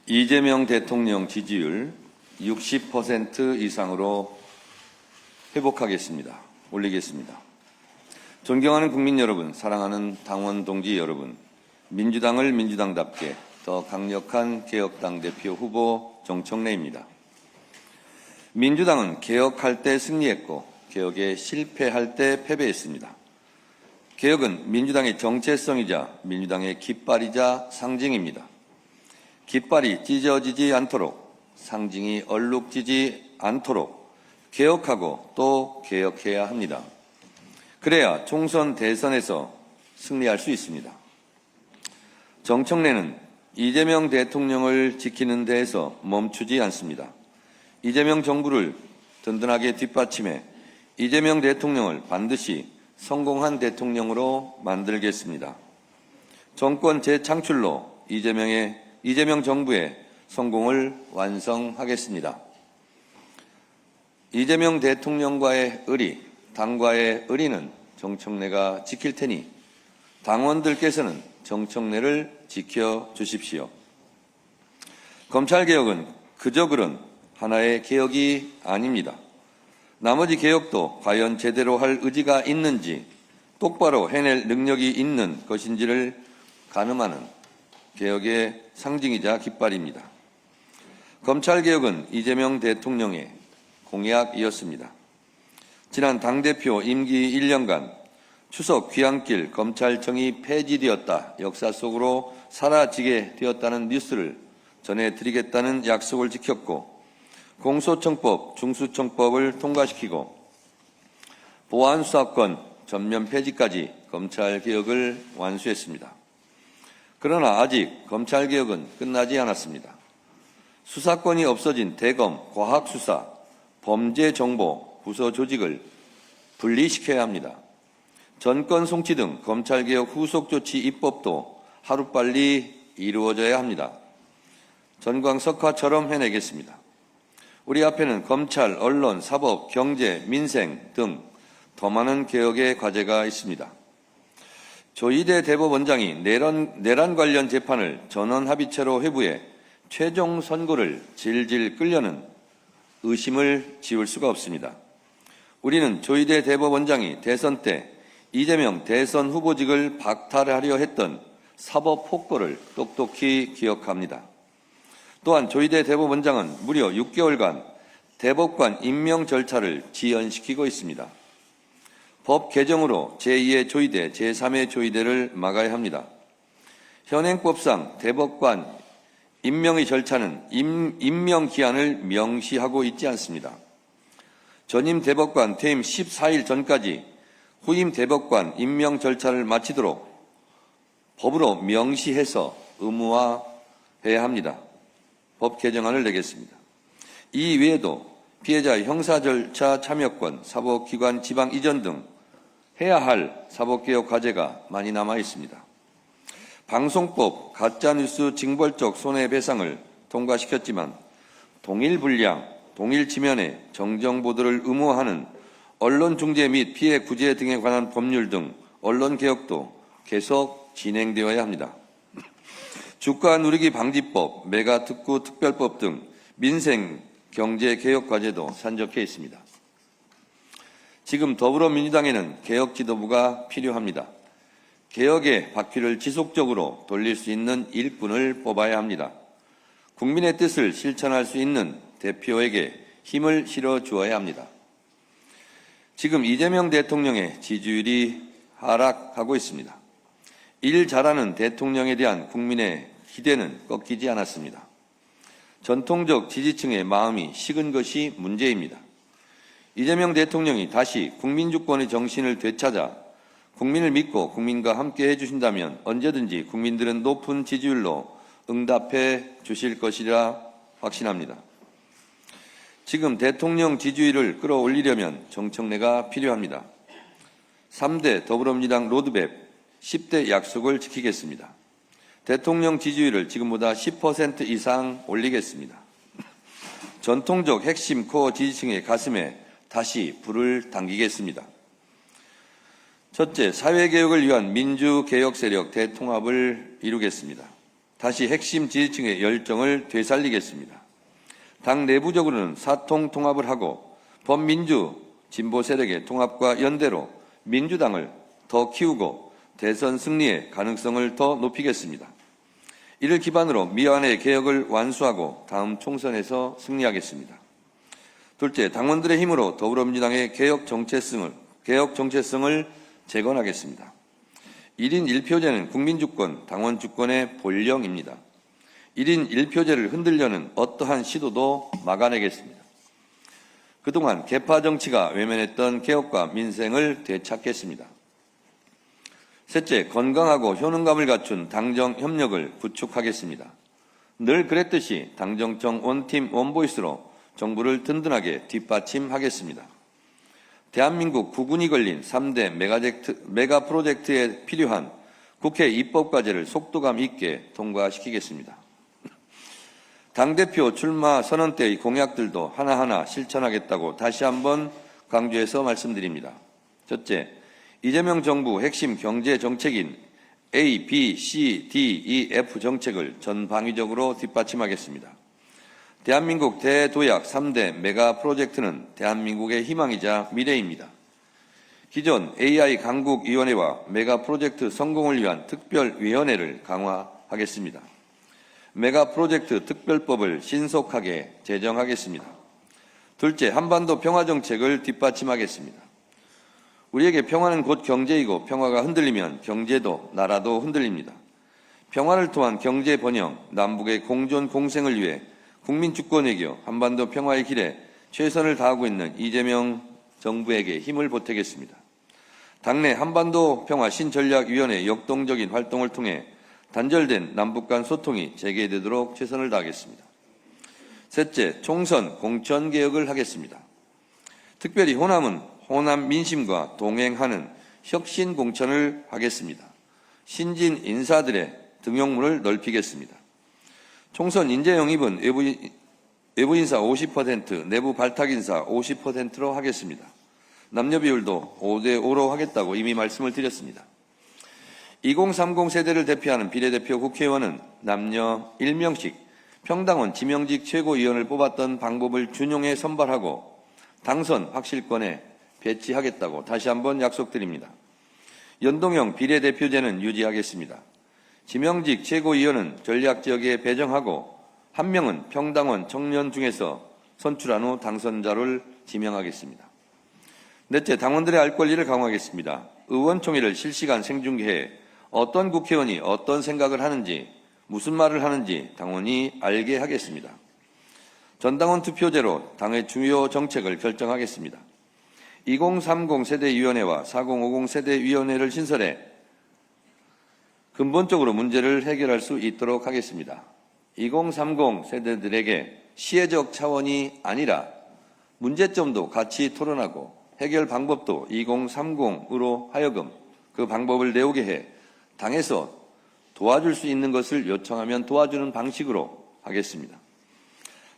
이재명 대통령 지지율 60% 이상으로 회복하겠습니다. 올리겠습니다. 존경하는 국민 여러분, 사랑하는 당원 동지 여러분, 민주당을 민주당답게 더 강력한 개혁당 대표 후보 정청래입니다. 민주당은 개혁할 때 승리했고 개혁에 실패할 때 패배했습니다. 개혁은 민주당의 정체성이자 민주당의 깃발이자 상징입니다. 깃발이 찢어지지 않도록, 상징이 얼룩지지 않도록 개혁하고 또 개혁해야 합니다. 그래야 총선 대선에서 승리할 수 있습니다. 정청래는 이재명 대통령을 지키는 데에서 멈추지 않습니다. 이재명 정부를 든든하게 뒷받침해 이재명 대통령을 반드시 성공한 대통령으로 만들겠습니다. 정권 재창출로 이재명 정부의 성공을 완성하겠습니다. 이재명 대통령과의 의리, 당과의 의리는 정청래가 지킬 테니 당원들께서는 정청래를 지켜주십시오. 검찰개혁은 그저 그런 하나의 개혁이 아닙니다. 나머지 개혁도 과연 제대로 할 의지가 있는지, 똑바로 해낼 능력이 있는 것인지를 가늠하는 개혁의 상징이자 깃발입니다. 검찰개혁은 이재명 대통령의 공약이었습니다. 지난 당대표 임기 1년간 추석 귀향길 검찰청이 폐지되었다, 역사 속으로 사라지게 되었다는 뉴스를 전해드리겠다는 약속을 지켰고, 공소청법, 중수청법을 통과시키고 보안수사권 전면 폐지까지 검찰개혁을 완수했습니다. 그러나 아직 검찰개혁은 끝나지 않았습니다. 수사권이 없어진 대검, 과학수사, 범죄정보, 부서 조직을 분리시켜야 합니다. 전권 송치 등 검찰개혁 후속조치 입법도 하루빨리 이루어져야 합니다. 전광석화처럼 해내겠습니다. 우리 앞에는 검찰, 언론, 사법, 경제, 민생 등 더 많은 개혁의 과제가 있습니다. 조희대 대법원장이 내란 관련 재판을 전원합의체로 회부해 최종 선고를 질질 끌려는 의심을 지울 수가 없습니다. 우리는 조희대 대법원장이 대선 때 이재명 대선 후보직을 박탈하려 했던 사법 폭거를 똑똑히 기억합니다. 또한 조희대 대법원장은 무려 6개월간 대법관 임명 절차를 지연시키고 있습니다. 법 개정으로 제2의 조희대, 제3의 조희대를 막아야 합니다. 현행법상 대법관 임명의 절차는 임명 기한을 명시하고 있지 않습니다. 전임 대법관 퇴임 14일 전까지 후임 대법관 임명 절차를 마치도록 법으로 명시해서 의무화해야 합니다. 법 개정안을 내겠습니다. 이 외에도 피해자 형사 절차 참여권, 사법기관 지방 이전 등 해야 할 사법개혁 과제가 많이 남아 있습니다. 방송법, 가짜뉴스 징벌적 손해배상을 통과시켰지만 동일 분량, 동일 지면에 정정보도를 의무화하는 언론중재 및 피해 구제 등에 관한 법률 등 언론개혁도 계속 진행되어야 합니다. 주가 누리기 방지법, 메가특구 특별법 등 민생 경제개혁 과제도 산적해 있습니다. 지금 더불어민주당에는 개혁 지도부가 필요합니다. 개혁의 바퀴를 지속적으로 돌릴 수 있는 일꾼을 뽑아야 합니다. 국민의 뜻을 실천할 수 있는 대표에게 힘을 실어주어야 합니다. 지금 이재명 대통령의 지지율이 하락하고 있습니다. 일 잘하는 대통령에 대한 국민의 기대는 꺾이지 않았습니다. 전통적 지지층의 마음이 식은 것이 문제입니다. 이재명 대통령이 다시 국민주권의 정신을 되찾아 국민을 믿고 국민과 함께 해주신다면 언제든지 국민들은 높은 지지율로 응답해 주실 것이라 확신합니다. 지금 대통령 지지율을 끌어올리려면 정청래가 필요합니다. 3대 더불어민주당 로드맵 10대 약속을 지키겠습니다. 대통령 지지율을 지금보다 10% 이상 올리겠습니다. 전통적 핵심 코어 지지층의 가슴에 다시 불을 당기겠습니다. 첫째, 사회개혁을 위한 민주개혁 세력 대통합을 이루겠습니다. 다시 핵심 지지층의 열정을 되살리겠습니다. 당 내부적으로는 사통 통합을 하고 범민주 진보 세력의 통합과 연대로 민주당을 더 키우고 대선 승리의 가능성을 더 높이겠습니다. 이를 기반으로 미완의 개혁을 완수하고 다음 총선에서 승리하겠습니다. 둘째, 당원들의 힘으로 더불어민주당의 개혁 정체성을 재건하겠습니다. 1인 1표제는 국민주권, 당원주권의 본령입니다. 1인 1표제를 흔들려는 어떠한 시도도 막아내겠습니다. 그동안 계파 정치가 외면했던 개혁과 민생을 되찾겠습니다. 셋째, 건강하고 효능감을 갖춘 당정 협력을 구축하겠습니다. 늘 그랬듯이 당정청 원팀 원보이스로 정부를 든든하게 뒷받침하겠습니다. 대한민국 국운이 걸린 3대 메가 프로젝트에 필요한 국회 입법과제를 속도감 있게 통과시키겠습니다. 당대표 출마 선언 때의 공약들도 하나하나 실천하겠다고 다시 한번 강조해서 말씀드립니다. 첫째, 이재명 정부 핵심 경제 정책인 A, B, C, D, E, F 정책을 전방위적으로 뒷받침하겠습니다. 대한민국 대도약 3대 메가 프로젝트는 대한민국의 희망이자 미래입니다. 기존 AI 강국위원회와 메가 프로젝트 성공을 위한 특별위원회를 강화하겠습니다. 메가 프로젝트 특별법을 신속하게 제정하겠습니다. 둘째, 한반도 평화정책을 뒷받침하겠습니다. 우리에게 평화는 곧 경제이고 평화가 흔들리면 경제도 나라도 흔들립니다. 평화를 통한 경제 번영, 남북의 공존 공생을 위해 국민 주권 외교, 한반도 평화의 길에 최선을 다하고 있는 이재명 정부에게 힘을 보태겠습니다. 당내 한반도 평화 신전략위원회 역동적인 활동을 통해 단절된 남북 간 소통이 재개되도록 최선을 다하겠습니다. 셋째, 총선 공천개혁을 하겠습니다. 특별히 호남은 호남 민심과 동행하는 혁신 공천을 하겠습니다. 신진 인사들의 등용문을 넓히겠습니다. 총선 인재 영입은 외부 인사 50%, 내부 발탁 인사 50%로 하겠습니다. 남녀 비율도 5대5로 하겠다고 이미 말씀을 드렸습니다. 2030 세대를 대표하는 비례대표 국회의원은 남녀 1명씩 평당원 지명직 최고위원을 뽑았던 방법을 준용해 선발하고 당선 확실권에 배치하겠다고 다시 한번 약속드립니다. 연동형 비례대표제는 유지하겠습니다. 지명직 최고위원은 전략지역에 배정하고 한 명은 평당원 청년 중에서 선출한 후 당선자를 지명하겠습니다. 넷째, 당원들의 알 권리를 강화하겠습니다. 의원총회를 실시간 생중계해 어떤 국회의원이 어떤 생각을 하는지, 무슨 말을 하는지 당원이 알게 하겠습니다. 전당원 투표제로 당의 주요 정책을 결정하겠습니다. 2030 세대위원회와 4050 세대위원회를 신설해 근본적으로 문제를 해결할 수 있도록 하겠습니다. 2030 세대들에게 시혜적 차원이 아니라 문제점도 같이 토론하고 해결 방법도 2030으로 하여금 그 방법을 내오게 해 당에서 도와줄 수 있는 것을 요청하면 도와주는 방식으로 하겠습니다.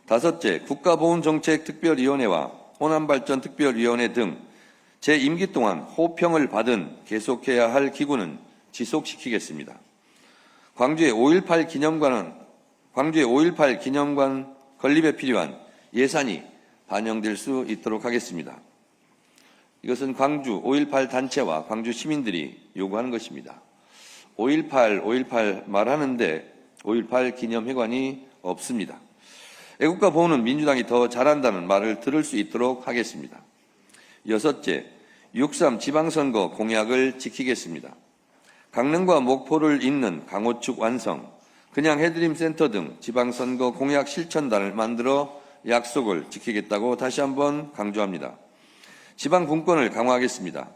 다섯째, 국가보훈정책특별위원회와 호남발전특별위원회 등 제 임기 동안 호평을 받은 계속해야 할 기구는 지속시키겠습니다. 광주의 5.18 기념관 건립에 필요한 예산이 반영될 수 있도록 하겠습니다. 이것은 광주 5.18 단체와 광주 시민들이 요구하는 것입니다. 5.18 말하는데 5.18 기념회관이 없습니다. 애국가 보훈은 민주당이 더 잘한다는 말을 들을 수 있도록 하겠습니다. 여섯째, 6.3 지방선거 공약을 지키겠습니다. 강릉과 목포를 잇는 강호축 완성, 그냥 해드림 센터 등 지방선거 공약 실천단을 만들어 약속을 지키겠다고 다시 한번 강조합니다. 지방 분권을 강화하겠습니다.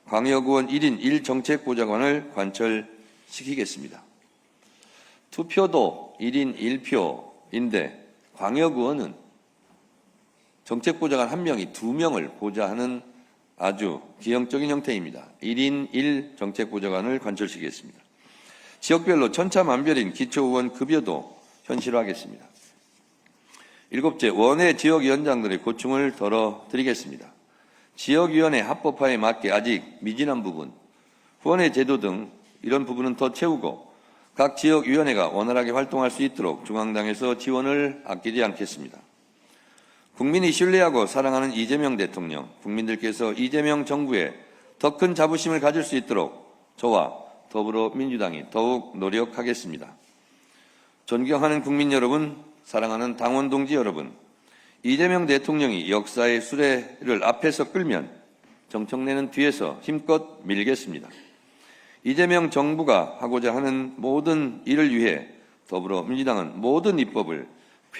광역의원 1인 1정책보좌관을 관철시키겠습니다. 투표도 1인 1표인데 광역의원은 정책보좌관 1명이 2명을 보좌하는 아주 기형적인 형태입니다. 1인 1정책보좌관을 관철시키겠습니다. 지역별로 천차만별인 기초의원 급여도 현실화하겠습니다. 일곱째, 원외 지역위원장들의 고충을 덜어드리겠습니다. 지역위원회 합법화에 맞게 아직 미진한 부분, 후원회 제도 등 이런 부분은 더 채우고 각 지역위원회가 원활하게 활동할 수 있도록 중앙당에서 지원을 아끼지 않겠습니다. 국민이 신뢰하고 사랑하는 이재명 대통령, 국민들께서 이재명 정부에 더 큰 자부심을 가질 수 있도록 저와 더불어민주당이 더욱 노력하겠습니다. 존경하는 국민 여러분, 사랑하는 당원 동지 여러분, 이재명 대통령이 역사의 수레를 앞에서 끌면 정청래는 뒤에서 힘껏 밀겠습니다. 이재명 정부가 하고자 하는 모든 일을 위해 더불어민주당은 모든 입법을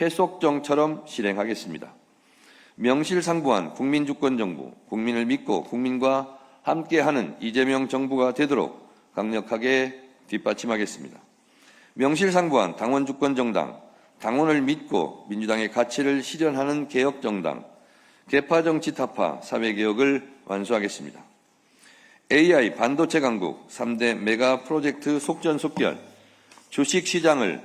회속정처럼 실행하겠습니다. 명실상부한 국민주권정부, 국민을 믿고 국민과 함께하는 이재명 정부가 되도록 강력하게 뒷받침하겠습니다. 명실상부한 당원주권정당, 당원을 믿고 민주당의 가치를 실현하는 개혁정당, 계파정치 타파 사회개혁을 완수하겠습니다. AI 반도체 강국 3대 메가 프로젝트 속전속결, 주식시장을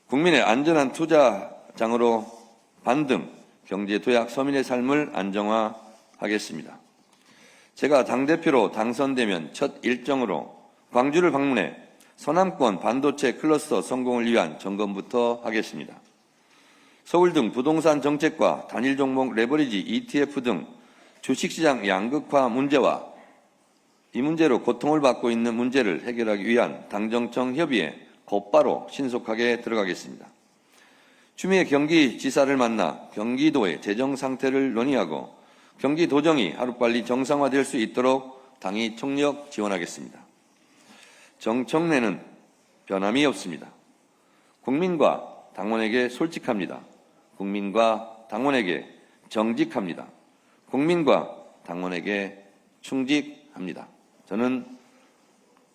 국민의 안전한 투자장으로 반등, 경제 도약 서민의 삶을 안정화하겠습니다. 제가 당대표로 당선되면 첫 일정으로 광주를 방문해 서남권 반도체 클러스터 성공을 위한 점검부터 하겠습니다. 서울 등 부동산 정책과 단일 종목 레버리지 ETF 등 주식시장 양극화 문제와 이 문제로 고통을 받고 있는 문제를 해결하기 위한 당정청 협의에 곧바로 신속하게 들어가겠습니다. 추미애 경기지사를 만나 경기도의 재정 상태를 논의하고 경기도정이 하루빨리 정상화될 수 있도록 당이 총력 지원하겠습니다. 정청래는 변함이 없습니다. 국민과 당원에게 솔직합니다. 국민과 당원에게 정직합니다. 국민과 당원에게 충직합니다. 저는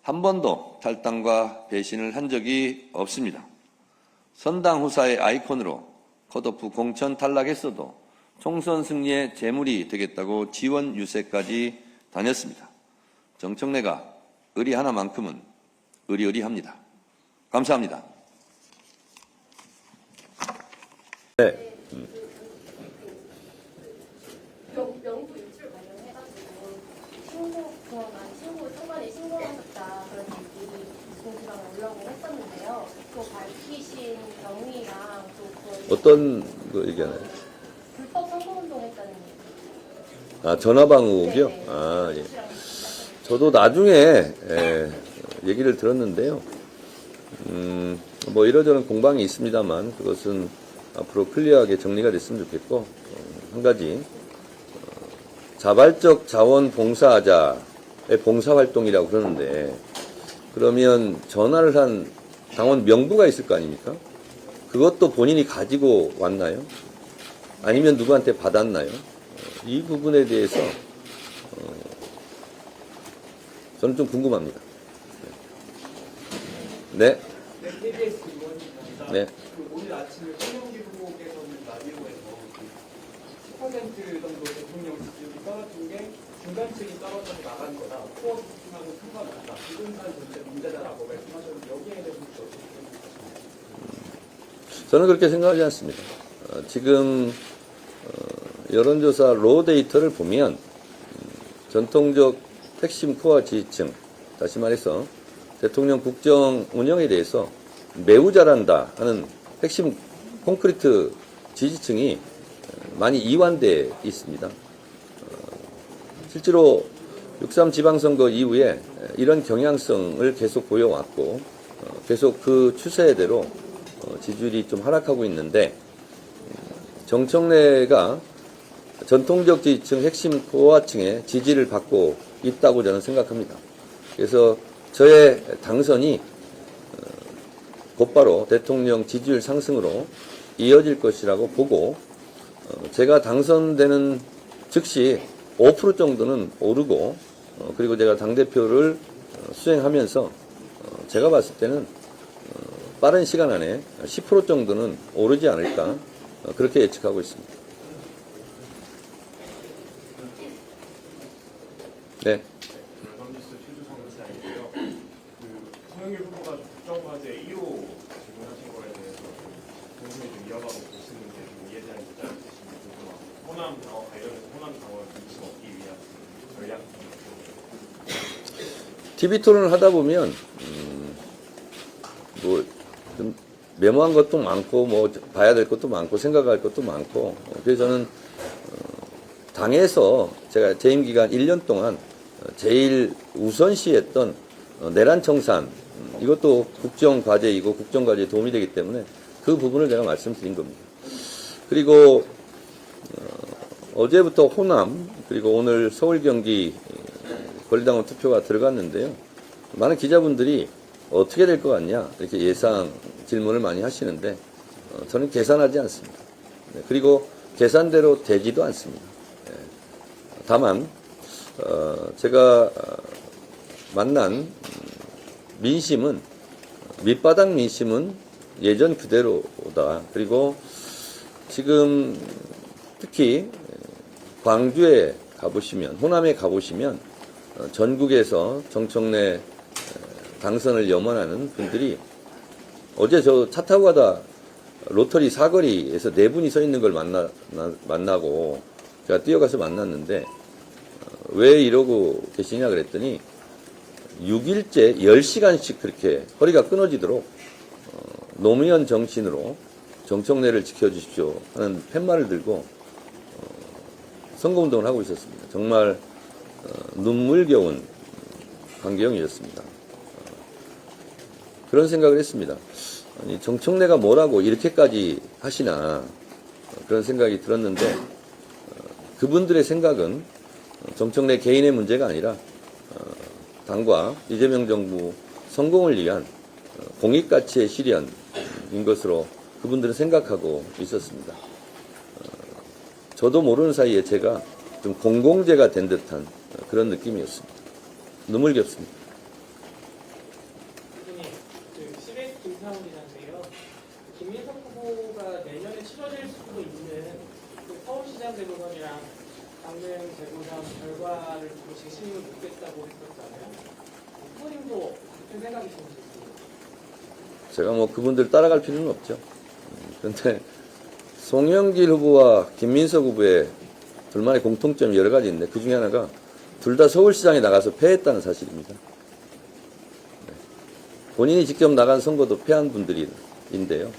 한 번도 탈당과 배신을 한 적이 없습니다. 선당 후사의 아이콘으로 컷오프 공천 탈락했어도 총선 승리의 재물이 되겠다고 지원 유세까지 다녔습니다. 정청래가 의리 하나만큼은 의리의리합니다. 감사합니다. 네. 명부 유출 관련해가지고 신고 초반에 신고하셨다 그런 얘기 공지방에 올라오긴 했었는데요. 또 밝히신 경위랑 또 어떤 거 얘기하나요? 불법 선거운동했다는 얘기. 아, 전화방 의혹이요? 네. 아, 예. 저도 나중에 얘기를 들었는데요. 뭐 이러저런 공방이 있습니다만 그것은 앞으로 클리어하게 정리가 됐으면 좋겠고, 한 가지 자발적 자원 봉사자의 봉사활동이라고 그러는데, 그러면 전화를 한 당원 명부가 있을 거 아닙니까? 그것도 본인이 가지고 왔나요? 아니면 누구한테 받았나요? 이 부분에 대해서 저는 좀 궁금합니다. 네. KBS 의원입니다. 네. 오늘 아침에 홍영기 후보께서는 라디오에서 10% 정도 대통령 지지율이 떨어진 게 중간층이 떨어져서 나간 거다. 코어 지지하고 상관없다. 부동산 문제다라고 말씀하셨는데 여기에 대해서 어떻게 생각하십니까? 저는 그렇게 생각하지 않습니다. 지금 여론조사 로 데이터를 보면 전통적 핵심 코어 지지층, 다시 말해서 대통령 국정 운영에 대해서 매우 잘한다 하는 핵심 콘크리트 지지층이 많이 이완돼 있습니다. 실제로 6.3 지방선거 이후에 이런 경향성을 계속 보여왔고 계속 그 추세대로 지지율이 좀 하락하고 있는데, 정청래가 전통적 지지층 핵심 코어층의 지지를 받고 있다고 저는 생각합니다. 그래서 저의 당선이 곧바로 대통령 지지율 상승으로 이어질 것이라고 보고, 제가 당선되는 즉시 5% 정도는 오르고, 그리고 제가 당대표를 수행하면서 제가 봤을 때는 빠른 시간 안에 10% 정도는 오르지 않을까, 그렇게 예측하고 있습니다. 네. 연합뉴스 최주 성기사인데요. 송영길 후보가 국정과제 1호 질문하신 거에 대해서 궁금해 좀 이어가고 계시는데 좀 이해에 대한 입장이 있으신지 궁금하고, 호남 당원 관련해서 호남 당원 민심 얻기 위한 전략. TV 토론을 하다 보면 뭐 좀 메모한 것도 많고 뭐 봐야 될 것도 많고 생각할 것도 많고 그래서 저는 당에서 제가 재임 기간 1년 동안 제일 우선시했던 내란 청산 이것도 국정 과제이고 국정 과제에 도움이 되기 때문에 그 부분을 제가 말씀드린 겁니다. 그리고 어제부터 호남 그리고 오늘 서울 경기 권리당원 투표가 들어갔는데요. 많은 기자분들이 어떻게 될 것 같냐 이렇게 예상 질문을 많이 하시는데 저는 계산하지 않습니다. 그리고 계산대로 되지도 않습니다. 다만 제가 만난 민심은 밑바닥 민심은 예전 그대로다. 그리고 지금 특히 광주에 가보시면 호남에 가보시면 전국에서 정청래 당선을 염원하는 분들이 어제 저 차 타고 가다 로터리 사거리에서 네 분이 서 있는 걸 만나고 제가 뛰어가서 만났는데 왜 이러고 계시냐 그랬더니 6일째 10시간씩 그렇게 허리가 끊어지도록 노무현 정신으로 정청래를 지켜주십시오 하는 팻말을 들고 선거운동을 하고 있었습니다. 정말 눈물겨운 광경이었습니다. 그런 생각을 했습니다. 아니, 정청래가 뭐라고 이렇게까지 하시나 그런 생각이 들었는데 그분들의 생각은 정청래 개인의 문제가 아니라 당과 이재명 정부 성공을 위한 공익가치의 실현인 것으로 그분들은 생각하고 있었습니다. 저도 모르는 사이에 제가 좀 공공재가 된 듯한 그런 느낌이었습니다. 눈물겹습니다. CBS 김상훈 기자인데요. 김민석 후보가 내년에 치러질 수도 있는 서울시장 재보선이랑 강릉 재보선 결과를 두고 재심을 묻겠다고 했었잖아요. 후보님도 같은 생각이신지. 제가 뭐 그분들 따라갈 필요는 없죠. 그런데 송영길 후보와 김민석 후보의 둘만의 공통점이 여러 가지 있는데 그 중에 하나가 둘 다 서울시장에 나가서 패했다는 사실입니다. 본인이 직접 나간 선거도 패한 분들인데요.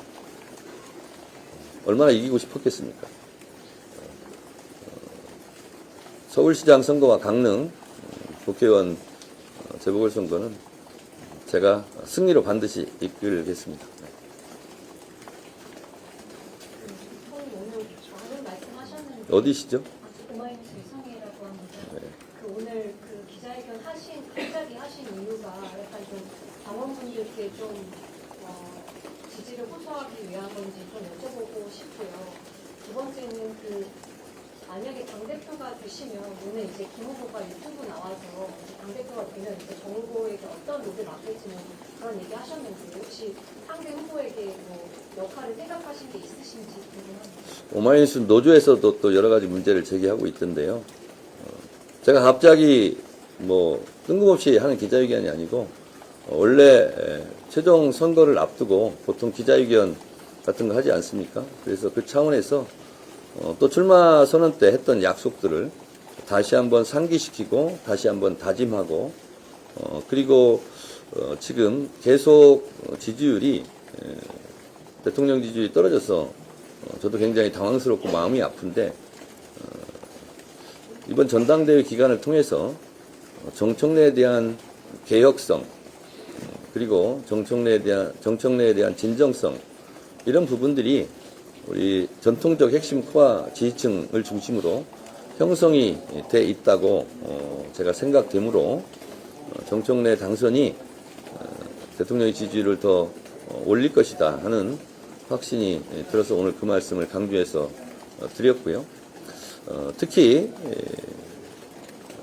얼마나 이기고 싶었겠습니까? 서울시장 선거와 강릉 국회의원 재보궐선거는 제가 승리로 반드시 이끌겠습니다. 오늘 많은 말씀하셨는데 어디시죠? 오마이뉴스 이성희라고 합니다. 오늘 그 기자회견 갑자기 하신 이유가 약간 좀 당원분들께 좀 지지를 호소하기 위한 건지 좀 여쭤보고 싶고요. 두 번째는 만약에 당대표가 되시면 오늘 이제 김 후보가 유튜브 나와서 당대표가 되면 이제 정 후보에게 어떤 롤을 맡길지는 그런 얘기 하셨는데 혹시 상대 후보에게 뭐 역할을 생각하신 게 있으신지 궁금합니다. 오마이뉴스 노조에서도 또 여러 가지 문제를 제기하고 있던데요. 제가 갑자기 뭐 뜬금없이 하는 기자회견이 아니고 원래 최종 선거를 앞두고 보통 기자회견 같은 거 하지 않습니까? 그래서 그 차원에서 또 출마 선언 때 했던 약속들을 다시 한번 상기시키고 다시 한번 다짐하고 그리고 지금 계속 지지율이 대통령 지지율이 떨어져서 저도 굉장히 당황스럽고 마음이 아픈데 이번 전당대회 기간을 통해서 정청래에 대한 개혁성 그리고 정청래에 대한 진정성 이런 부분들이 우리 전통적 핵심 코어 지지층을 중심으로 형성이 돼 있다고 제가 생각되므로 정청래 당선이 대통령의 지지율을 더 올릴 것이다 하는 확신이 들어서 오늘 그 말씀을 강조해서 드렸고요. 특히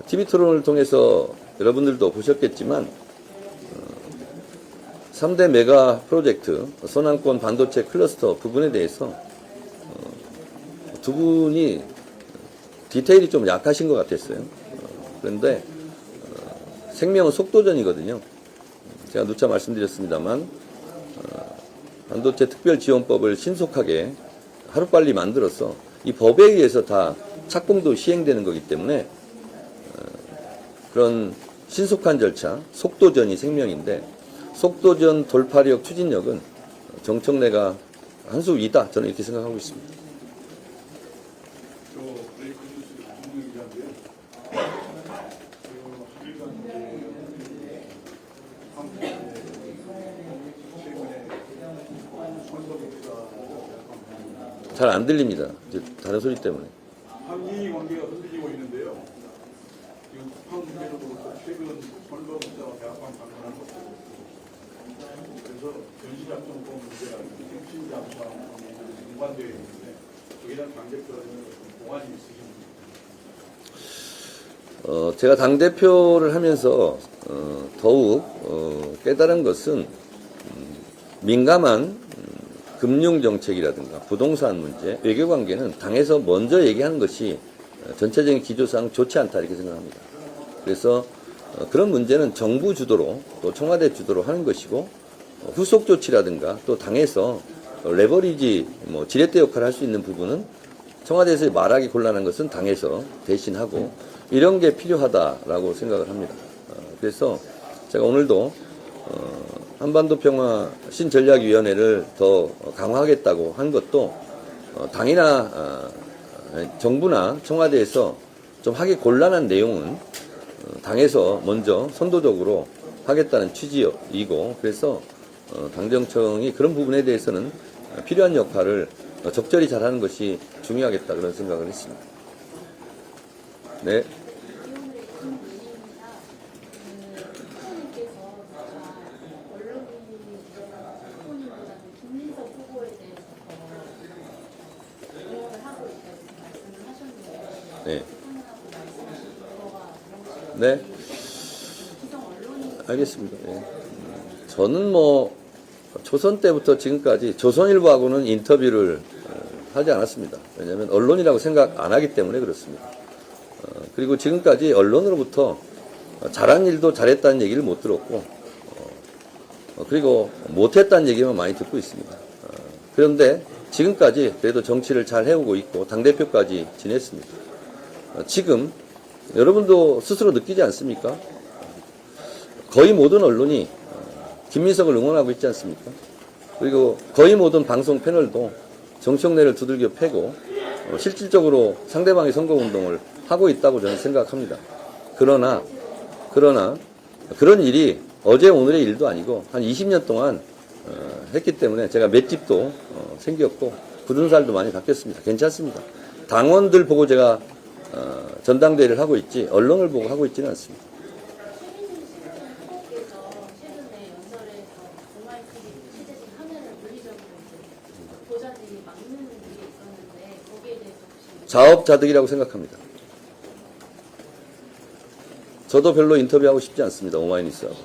TV 토론을 통해서 여러분들도 보셨겠지만 3대 메가 프로젝트 서남권 반도체 클러스터 부분에 대해서 두 분이 디테일이 좀 약하신 것 같았어요. 그런데 생명은 속도전이거든요. 제가 누차 말씀드렸습니다만 반도체 특별지원법을 신속하게 하루빨리 만들어서 이 법에 의해서 다 착공도 시행되는 거기 때문에 그런 신속한 절차, 속도전이 생명인데 속도전 돌파력, 추진력은 정청래가 한 수 위다. 저는 이렇게 생각하고 있습니다. 저 브레이크 뉴스 김준영 기자인데요. 잘 안 들립니다. 이제 다른 소리 때문에. 한미 관계가 흔들리고 있는데요. 지금 북한 문제로부터 최근 선거 문자와 대학관 방문한 것도 그래서 전시작전권 문제라든지 핵심 잠수함 연관되어 있는데 거기에 대한 당대표라는 공안이 있으십니까? 제가 당대표를 하면서 더욱 깨달은 것은 민감한 금융정책이라든가 부동산 문제, 외교관계는 당에서 먼저 얘기하는 것이 전체적인 기조상 좋지 않다 이렇게 생각합니다. 그래서 그런 문제는 정부 주도로 또 청와대 주도로 하는 것이고 후속 조치라든가 또 당에서 레버리지 지렛대 역할을 할 수 있는 부분은 청와대에서 말하기 곤란한 것은 당에서 대신하고 이런 게 필요하다라고 생각을 합니다. 그래서 제가 오늘도 한반도 평화 신전략위원회를 더 강화하겠다고 한 것도 당이나 정부나 청와대에서 좀 하기 곤란한 내용은 당에서 먼저 선도적으로 하겠다는 취지이고 그래서 당정청이 그런 부분에 대해서는 필요한 역할을 적절히 잘하는 것이 중요하겠다 그런 생각을 했습니다. 네. 네. 네. 알겠습니다. 네. 저는 조선 때부터 지금까지 조선일보하고는 인터뷰를 하지 않았습니다. 왜냐하면 언론이라고 생각 안 하기 때문에 그렇습니다. 그리고 지금까지 언론으로부터 잘한 일도 잘했다는 얘기를 못 들었고, 그리고 못했다는 얘기만 많이 듣고 있습니다. 그런데 지금까지 그래도 정치를 잘 해오고 있고 당대표까지 지냈습니다. 지금 여러분도 스스로 느끼지 않습니까? 거의 모든 언론이 김민석을 응원하고 있지 않습니까? 그리고 거의 모든 방송 패널도 정청래를 두들겨 패고 실질적으로 상대방의 선거운동을 하고 있다고 저는 생각합니다. 그러나 그런 일이 어제 오늘의 일도 아니고 한 20년 동안 했기 때문에 제가 맷집도 생겼고 굳은 살도 많이 바뀌었습니다. 괜찮습니다. 당원들 보고 제가 전당대회를 하고 있지 언론을 보고 하고 있지는 않습니다. 최근에 연설에서 MITV 취재진 화면을 물리적으로 보좌진이 막는 일이 있었는데 거기에 대해서 혹시 자업자득이라고 생각합니다. 저도 별로 인터뷰하고 싶지 않습니다. 오마이뉴스하고.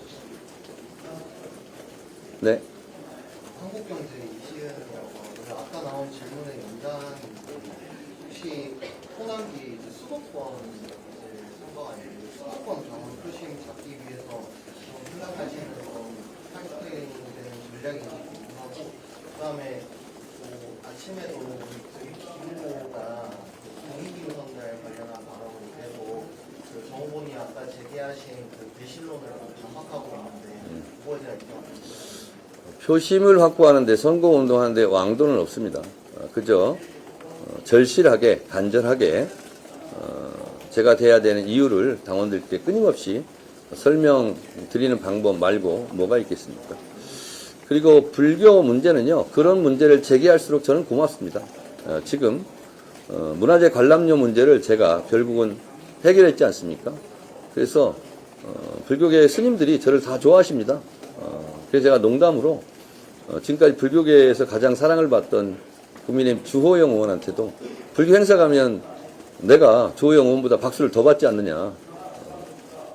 네. 한국경제 이시은이라고 오늘 아까 나온 질문의 연장이 혹시 호남기 수도권 선거 아니에요? 수도권 당원 표심 잡기 위해서 좀 생각하시는 타겟되는 전략이 궁금하고 그다음에 아침에도 김후보가 정의기후 선거에 관련한 발언을 계속 정 후보님 아까 제기하신 배신론을 반박하고 있는데 그거에 대한 입장 표심을 확보하는데 선거운동하는데 왕도는 없습니다. 그저 절실하게 간절하게 제가 돼야 되는 이유를 당원들께 끊임없이 설명드리는 방법 말고 뭐가 있겠습니까? 그리고 불교 문제는요. 그런 문제를 제기할수록 저는 고맙습니다. 지금 문화재 관람료 문제를 제가 결국은 해결했지 않습니까? 그래서 불교계 스님들이 저를 다 좋아하십니다. 그래서 제가 농담으로 지금까지 불교계에서 가장 사랑을 받던 국민의힘 주호영 의원한테도 불교 행사 가면 내가 주호영 의원보다 박수를 더 받지 않느냐.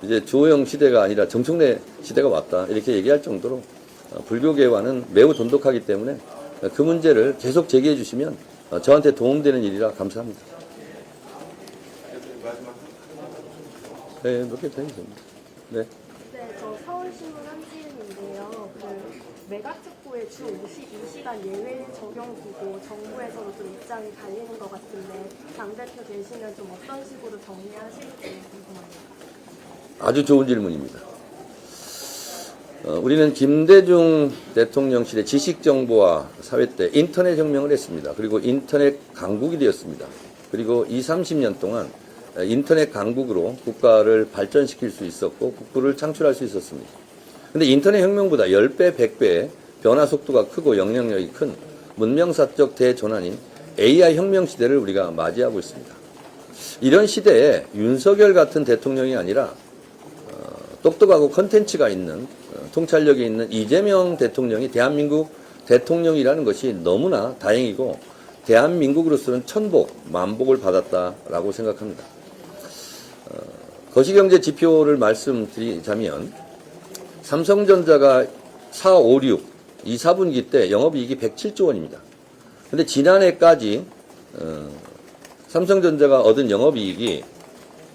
이제 주호영 시대가 아니라 정청래 시대가 왔다. 이렇게 얘기할 정도로 불교계와는 매우 돈독하기 때문에 그 문제를 계속 제기해 주시면 저한테 도움되는 일이라 감사합니다. 네, 몇 개 더 있습니다. 네. 네, 저 서울신문 한지은인데요. 매각특보의 주 52시간 예외 적용 두고 정부에서도 좀 입장이 갈리는 것 같은데 당대표 되시면 좀 어떤 식으로 정리하실지 궁금합니다. 아주 좋은 질문입니다. 우리는 김대중 대통령실의 지식정보화 사회 때 인터넷 혁명을 했습니다. 그리고 인터넷 강국이 되었습니다. 그리고 20, 30년 동안 인터넷 강국으로 국가를 발전시킬 수 있었고 국부를 창출할 수 있었습니다. 근데 인터넷 혁명보다 10배, 100배 변화 속도가 크고 영향력이 큰 문명사적 대전환인 AI 혁명 시대를 우리가 맞이하고 있습니다. 이런 시대에 윤석열 같은 대통령이 아니라 똑똑하고 컨텐츠가 있는 통찰력이 있는 이재명 대통령이 대한민국 대통령이라는 것이 너무나 다행이고 대한민국으로서는 천복, 만복을 받았다라고 생각합니다. 거시경제 지표를 말씀드리자면 삼성전자가 4, 5, 6, 2, 4분기 때 영업이익이 107조 원입니다. 근데 지난해까지 삼성전자가 얻은 영업이익이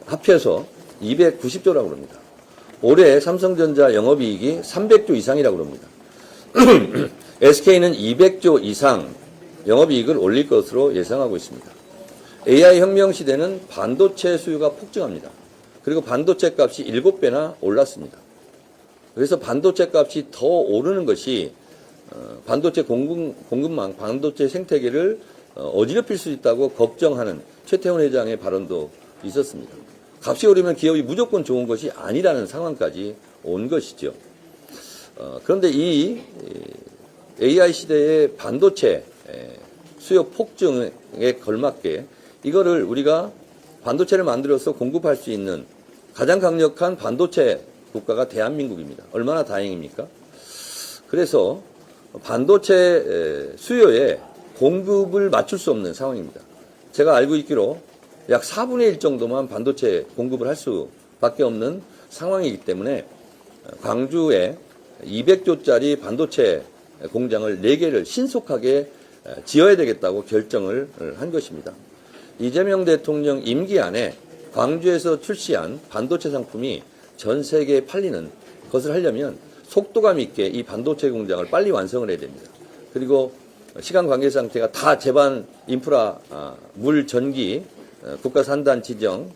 합해서 290조라고 합니다. 올해 삼성전자 영업이익이 300조 이상이라고 합니다. SK는 200조 이상 영업이익을 올릴 것으로 예상하고 있습니다. AI 혁명 시대는 반도체 수요가 폭증합니다. 그리고 반도체 값이 7배나 올랐습니다. 그래서 반도체 값이 더 오르는 것이 반도체 공급망, 반도체 생태계를 어지럽힐 수 있다고 걱정하는 최태원 회장의 발언도 있었습니다. 값이 오르면 기업이 무조건 좋은 것이 아니라는 상황까지 온 것이죠. 그런데 이 AI 시대의 반도체 수요 폭증에 걸맞게 이거를 우리가 반도체를 만들어서 공급할 수 있는 가장 강력한 반도체 국가가 대한민국입니다. 얼마나 다행입니까? 그래서 반도체 수요에 공급을 맞출 수 없는 상황입니다. 제가 알고 있기로 약 4분의 1 정도만 반도체 공급을 할 수밖에 없는 상황이기 때문에 광주에 200조짜리 반도체 공장을 4개를 신속하게 지어야 되겠다고 결정을 한 것입니다. 이재명 대통령 임기 안에 광주에서 출시한 반도체 상품이 전 세계에 팔리는 것을 하려면 속도감 있게 이 반도체 공장을 빨리 완성을 해야 됩니다. 그리고 시간 관계 상태가 다 제반 인프라, 물, 전기, 국가 산단 지정,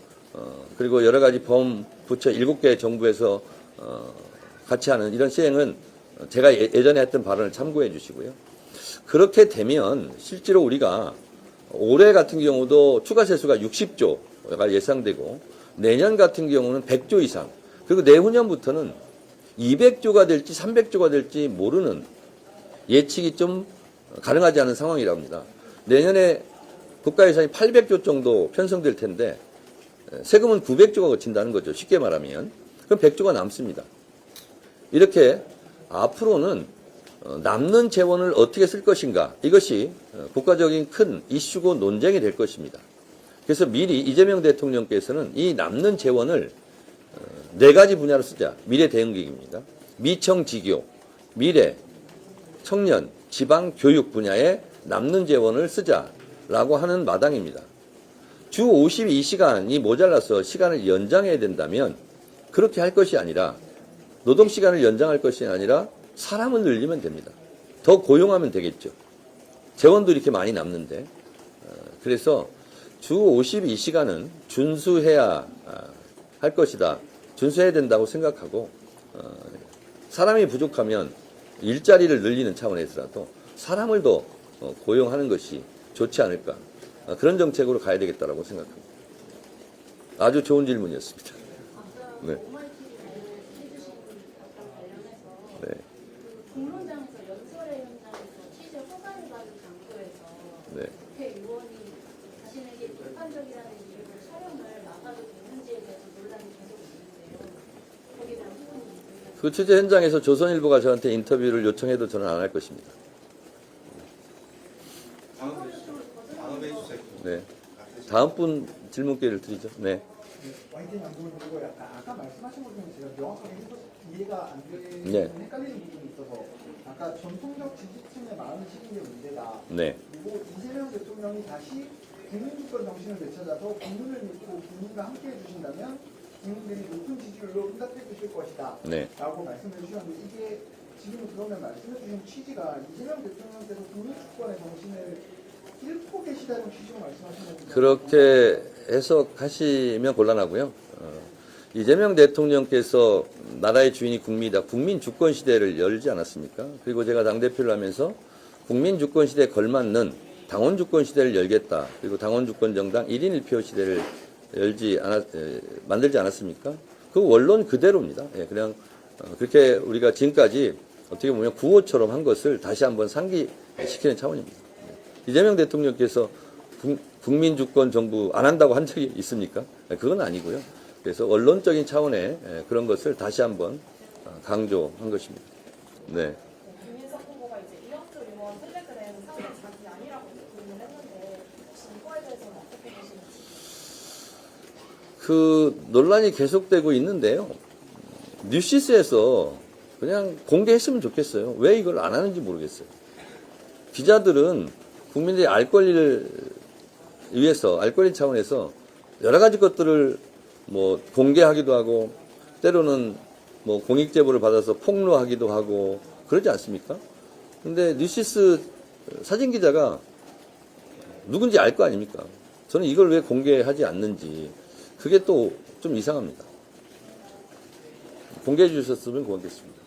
그리고 여러 가지 범부처 7개 정부에서 같이 하는 이런 시행은 제가 예전에 했던 발언을 참고해 주시고요. 그렇게 되면 실제로 우리가 올해 같은 경우도 추가 세수가 60조가 예상되고 내년 같은 경우는 100조 이상, 그리고 내후년부터는 200조가 될지 300조가 될지 모르는 예측이 좀 가능하지 않은 상황이라고 합니다. 내년에 국가 예산이 800조 정도 편성될 텐데 세금은 900조가 거친다는 거죠. 쉽게 말하면. 그럼 100조가 남습니다. 이렇게 앞으로는 남는 재원을 어떻게 쓸 것인가, 이것이 국가적인 큰 이슈고 논쟁이 될 것입니다. 그래서 미리 이재명 대통령께서는 이 남는 재원을 4가지 분야로 쓰자. 미래 대응기입니다. 미청지교, 미래, 청년, 지방, 교육 분야에 남는 재원을 쓰자라고 하는 마당입니다. 주 52시간이 모자라서 시간을 연장해야 된다면 그렇게 할 것이 아니라, 노동시간을 연장할 것이 아니라 사람을 늘리면 됩니다. 더 고용하면 되겠죠. 재원도 이렇게 많이 남는데. 그래서 주 52시간은 준수해야 할 것이다. 준수해야 된다고 생각하고, 사람이 부족하면 일자리를 늘리는 차원에서라도 사람을 더 고용하는 것이 좋지 않을까. 그런 정책으로 가야 되겠다라고 생각합니다. 아주 좋은 질문이었습니다. 네. 네. 공론장에서 연설회 현장에서 취재 허가를 받은 장소에서 네. 국회의원이 자신에게 비판적이라는 이름을 촬영을 나가도 되는지에 대해서 논란이 계속 있는데요. 거기에 대한 소감이 있습니다. 그 취재 현장에서 조선일보가 저한테 인터뷰를 요청해도 저는 안 할 것입니다. 다음에 해주세요. 네. 다음 분 질문 기회를 드리죠. 네. YTN 방송을 보고 약간 아까 말씀하신 것 중에 제가 명확하게 이해가 안 되는 네. 헷갈리는 부분이 있어서, 아까 전통적 지지층의 마음을 시키는 게 문제다. 네. 그리고 이재명 대통령이 다시 국민주권 정신을 되찾아서 국민을 믿고 국민과 함께 해주신다면 국민들이 높은 지지율로 응답해 주실 것이다. 네. 라고 말씀해 주셨는데, 이게 지금 그러면 말씀해 주신 취지가 이재명 대통령께서 국민주권의 정신을 잃고 계시다는 취지로 말씀하시는 건가요? 그렇게 해석하시면 곤란하고요. 이재명 대통령께서 나라의 주인이 국민이다. 국민 주권 시대를 열지 않았습니까? 그리고 제가 당대표를 하면서 국민 주권 시대에 걸맞는 당원 주권 시대를 열겠다. 그리고 당원 주권 정당 1인 1표 시대를 만들지 않았습니까? 그 원론 그대로입니다. 예, 그냥 그렇게 우리가 지금까지 어떻게 보면 구호처럼 한 것을 다시 한번 상기시키는 차원입니다. 이재명 대통령께서 국민 주권 정부 안 한다고 한 적이 있습니까? 그건 아니고요. 그래서 원론적인 차원의 그런 것을 다시 한번 강조한 것입니다. 네. 김민석 후보가 이제 이혁수 의원 텔레그램 상대 자기 아니라고 부인을 했는데 혹시 이거에 대해서는 어떻게 보시는지? 그 논란이 계속되고 있는데요. 뉴시스에서 그냥 공개했으면 좋겠어요. 왜 이걸 안 하는지 모르겠어요. 기자들은 국민들이 알 권리를 위해서, 알 권리 차원에서 여러 가지 것들을 뭐 공개하기도 하고 때로는 뭐 공익 제보를 받아서 폭로하기도 하고 그러지 않습니까? 근데 뉴시스 사진 기자가 누군지 알 거 아닙니까? 저는 이걸 왜 공개하지 않는지 그게 또 좀 이상합니다. 공개해 주셨으면 고맙겠습니다.